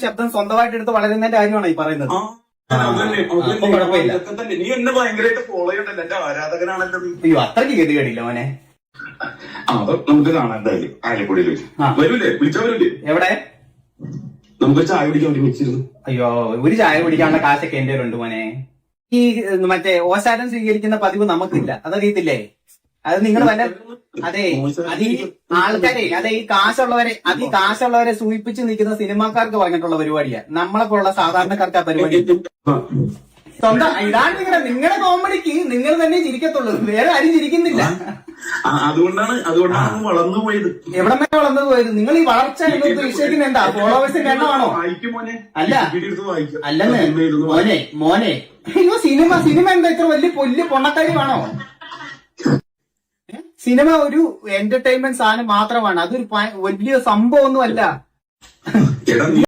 ശബ്ദം സ്വന്തമായിട്ട് എടുത്ത് വളരുന്നതിന്റെ കാര്യമാണ് ഈ പറയുന്നത്. കുഴപ്പമില്ല. നീ എന്നെ ഭയങ്കരമായിട്ട് ഫോളോ ചെയ്യണ്ടല്ലോ, എന്റെ ആരാധകനാണല്ലോ നീ. അയ്യോ അത്രയ്ക്ക് ഗതികേടില്ല മോനെ. അപ്പൊ നമുക്ക് കാണാൻ എന്തായാലും ആലപ്പുഴയിൽ വരൂലേ, വിളിച്ചാ വരൂലേ? എവിടെ? നമുക്ക് ചായ കുടിക്കാൻ വേണ്ടി വെച്ചിരുന്നു. അയ്യോ ഒരു ചായ കുടിക്കാനുള്ള കാശൊക്കെ എന്റെ ഉണ്ട് മോനെ. ഈ മറ്റേ ഓശാരം സ്വീകരിക്കുന്ന പതിവ് നമുക്കില്ല, അതറിയത്തില്ലേ? അത് നിങ്ങൾ വല്ല അതെ അത് ഈ ആൾക്കാരെ ഈ കാശുള്ളവരെ സൂചിപ്പിച്ച് നിൽക്കുന്ന സിനിമാക്കാർക്ക് പറഞ്ഞിട്ടുള്ള പരിപാടിയാ. നമ്മളെ പോലുള്ള സാധാരണക്കാർക്ക് ആ പരിപാടി സ്വന്തം. ഇതാണ് നിങ്ങളുടെ കോമഡിക്ക് നിങ്ങൾ തന്നെ ചിരിക്കത്തുള്ളൂ, വേറെ ആരും ചിരിക്കുന്നില്ല. അതുകൊണ്ടാണ് വളർന്നു പോയത്. എവിടെ വരെ വളർന്നു പോയത്? നിങ്ങൾ ഈ വളർച്ച എന്നൊക്കെ വിഷയിക്കുന്ന എന്താ? ഫോളോവേഴ്സിന്റെ എണ്ണമാണോ? അല്ല അല്ലെന്ന് മോനെ അയ്യോ സിനിമ എന്താ ഇത്ര വലിയ പൊണ്ണക്കാര്യമാണോ? സിനിമ ഒരു എന്റർടൈൻമെന്റ് സാധനം മാത്രമാണ്, അതൊരു വലിയ സംഭവമൊന്നും അല്ല.